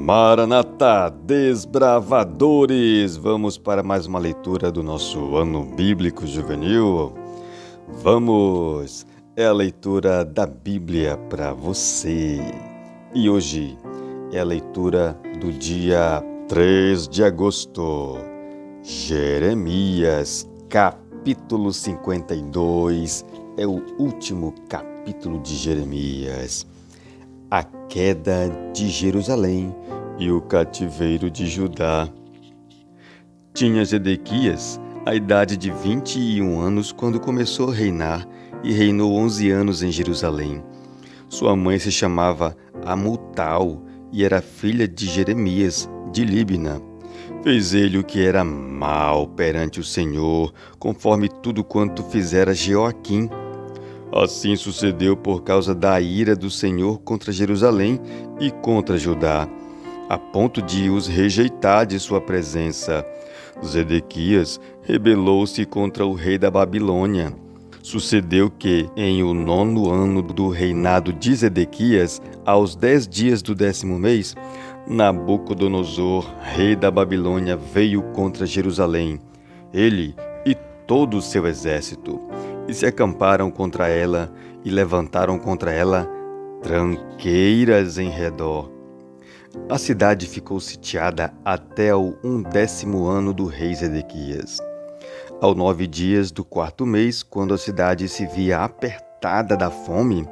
Maranatá, desbravadores! Vamos para mais uma leitura do nosso ano bíblico juvenil. Vamos! É a leitura da Bíblia para você. E hoje é a leitura do dia 3 de agosto. Jeremias, capítulo 52. É o último capítulo de Jeremias. A queda de Jerusalém e o cativeiro de Judá. Tinha Zedequias a idade de 21 anos quando começou a reinar e reinou 11 anos em Jerusalém. Sua mãe se chamava Amutal e era filha de Jeremias, de Líbna. Fez ele o que era mal perante o Senhor, conforme tudo quanto fizera Jeoaquim. Assim sucedeu por causa da ira do Senhor contra Jerusalém e contra Judá, a ponto de os rejeitar de sua presença. Zedequias rebelou-se contra o rei da Babilônia. Sucedeu que, em o 9º ano do reinado de Zedequias, aos 10 dias do 10º mês, Nabucodonosor, rei da Babilônia, veio contra Jerusalém, ele e todo o seu exército, e se acamparam contra ela e levantaram contra ela tranqueiras em redor. A cidade ficou sitiada até o 11º ano do rei Zedequias. Aos 9 dias do 4º mês, quando a cidade se via apertada da fome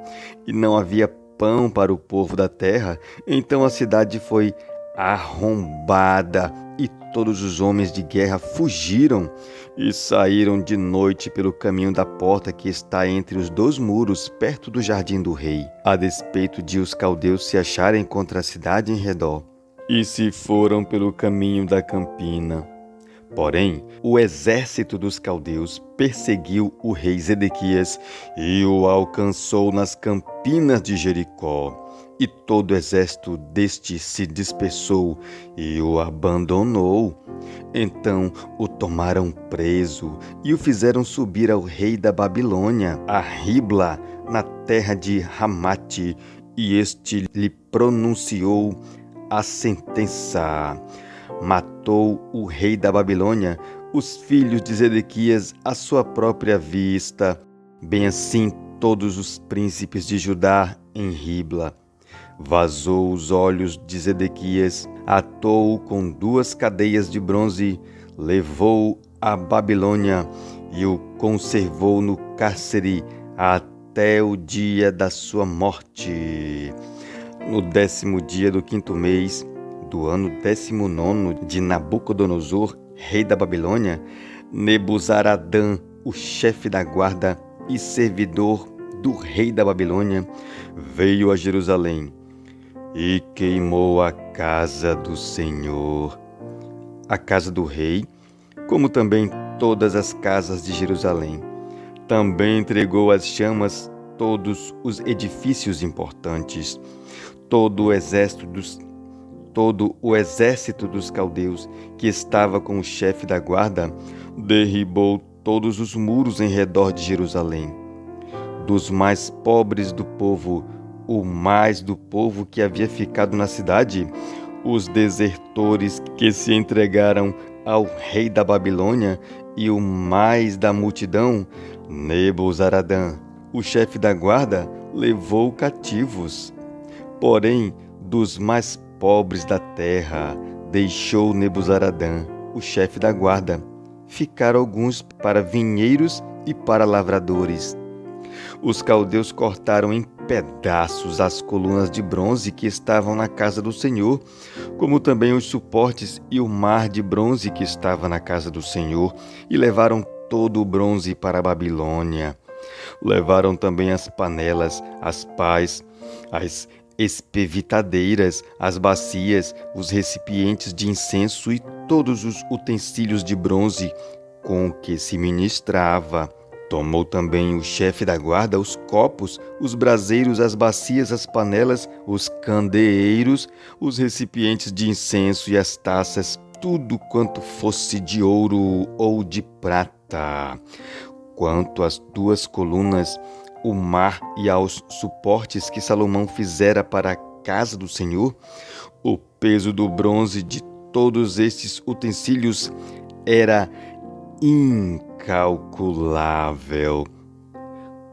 e não havia pão para o povo da terra, então a cidade foi arrombada e todos os homens de guerra fugiram e saíram de noite pelo caminho da porta que está entre os 2 muros, perto do jardim do rei, a despeito de os caldeus se acharem contra a cidade em redor, e se foram pelo caminho da campina. Porém, o exército dos caldeus perseguiu o rei Zedequias e o alcançou nas campinas de Jericó. E todo o exército deste se dispersou e o abandonou. Então o tomaram preso e o fizeram subir ao rei da Babilônia, a Ribla, na terra de Ramate, e este lhe pronunciou a sentença. Matou o rei da Babilônia os filhos de Zedequias à sua própria vista, bem assim todos os príncipes de Judá em Ribla. Vazou os olhos de Zedequias, atou-o com 2 cadeias de bronze, levou-o à Babilônia e o conservou no cárcere até o dia da sua morte. No 10º dia do 5º mês, do ano 19º de Nabucodonosor, rei da Babilônia, Nebuzaradã, o chefe da guarda e servidor do rei da Babilônia, veio a Jerusalém e queimou a casa do Senhor, a casa do rei, como também todas as casas de Jerusalém. Também entregou às chamas todos os edifícios importantes. Todo o exército dos caldeus, que estava com o chefe da guarda, derribou todos os muros em redor de Jerusalém. Dos mais pobres do povo, o mais do povo que havia ficado na cidade, os desertores que se entregaram ao rei da Babilônia e o mais da multidão, Nebuzaradã, o chefe da guarda, levou cativos. Porém, dos mais pobres da terra, deixou Nebuzaradã, o chefe da guarda, ficar alguns para vinheiros e para lavradores. Os caldeus cortaram em pedaços as colunas de bronze que estavam na casa do Senhor, como também os suportes e o mar de bronze que estava na casa do Senhor, e levaram todo o bronze para a Babilônia. Levaram também as panelas, as pás, as espevitadeiras, as bacias, os recipientes de incenso e todos os utensílios de bronze com que se ministrava. Tomou também o chefe da guarda os copos, os braseiros, as bacias, as panelas, os candeeiros, os recipientes de incenso e as taças, tudo quanto fosse de ouro ou de prata. Quanto às 2 colunas, o mar e aos suportes que Salomão fizera para a casa do Senhor, o peso do bronze de todos estes utensílios era incalculável.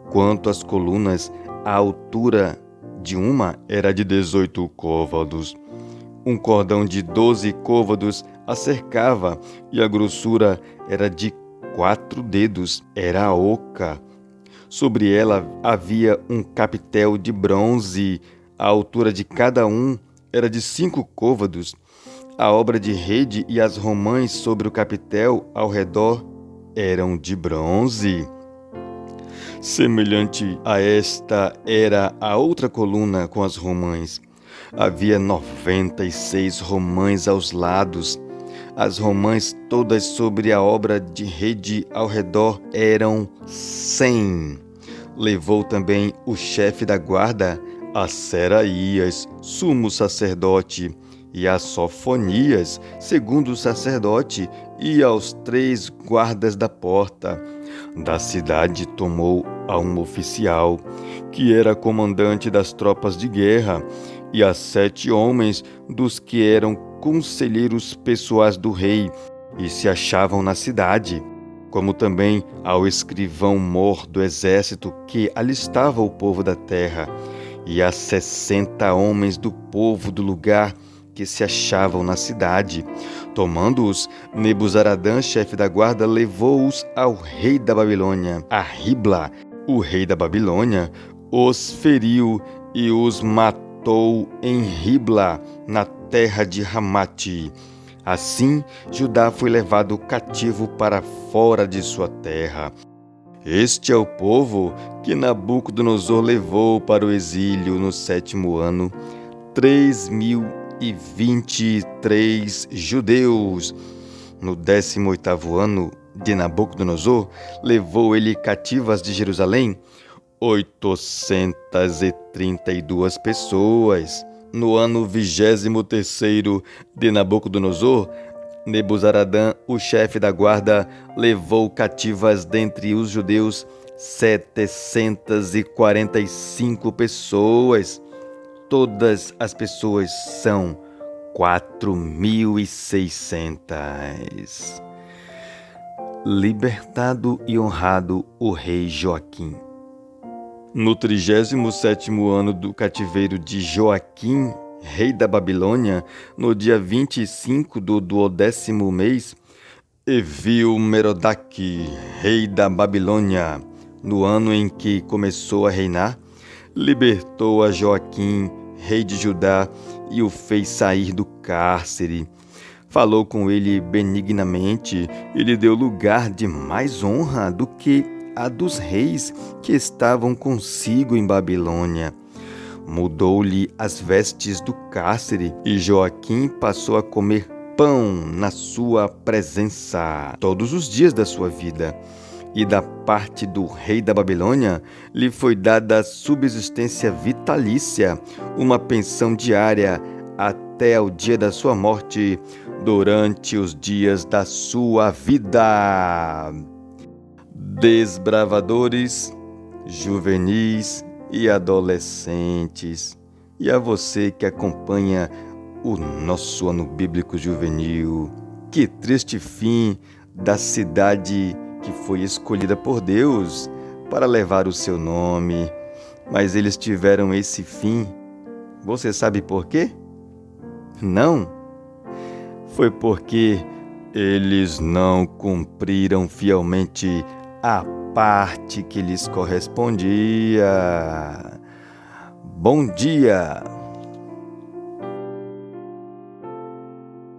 Quanto às colunas, a altura de uma era de 18 côvados. Um cordão de 12 côvados a cercava e a grossura era de 4 dedos, era oca. Sobre ela havia um capitel de bronze, a altura de cada um era de 5 côvados. A obra de rede e as romãs sobre o capitel ao redor eram de bronze. Semelhante a esta era a outra coluna com as romãs. Havia 96 romãs aos lados. As romãs todas sobre a obra de rede ao redor eram 100. Levou também o chefe da guarda, a Seraías, sumo sacerdote, e a Sofonias, segundo sacerdote, e aos 3 guardas da porta. Da cidade tomou a um oficial, que era comandante das tropas de guerra, e a 7 homens dos que eram conselheiros pessoais do rei e se achavam na cidade, como também ao escrivão-mor do exército que alistava o povo da terra, e a 60 homens do povo do lugar que se achavam na cidade. Tomando-os, Nebuzaradã, chefe da guarda, levou-os ao rei da Babilônia, a Ribla. O rei da Babilônia os feriu e os matou em Ribla, na terra de Ramate. Assim, Judá foi levado cativo para fora de sua terra. Este é o povo que Nabucodonosor levou para o exílio no 7º ano, 3.023 judeus. No 18º ano de Nabucodonosor, levou ele cativas de Jerusalém 832 pessoas. No ano 23º de Nabucodonosor, Nebuzaradã, o chefe da guarda, levou cativas dentre os judeus 745 pessoas. Todas as pessoas são 4.600. Libertado e honrado o rei Joaquim. No 37º ano do cativeiro de Joaquim, rei da Babilônia, no dia 25 do 12º mês, Evil-Merodach, rei da Babilônia, no ano em que começou a reinar, libertou a Joaquim, rei de Judá, e o fez sair do cárcere. Falou com ele benignamente e lhe deu lugar de mais honra do que a dos reis que estavam consigo em Babilônia. Mudou-lhe as vestes do cárcere, e Joaquim passou a comer pão na sua presença todos os dias da sua vida. E da parte do rei da Babilônia lhe foi dada subsistência vitalícia, uma pensão diária até ao dia da sua morte, durante os dias da sua vida. Desbravadores, juvenis e adolescentes, e a você que acompanha o nosso ano bíblico juvenil, que triste fim da cidade que foi escolhida por Deus para levar o seu nome, mas eles tiveram esse fim. Você sabe por quê? Não, foi porque eles não cumpriram fielmente a parte que lhes correspondia. Bom dia!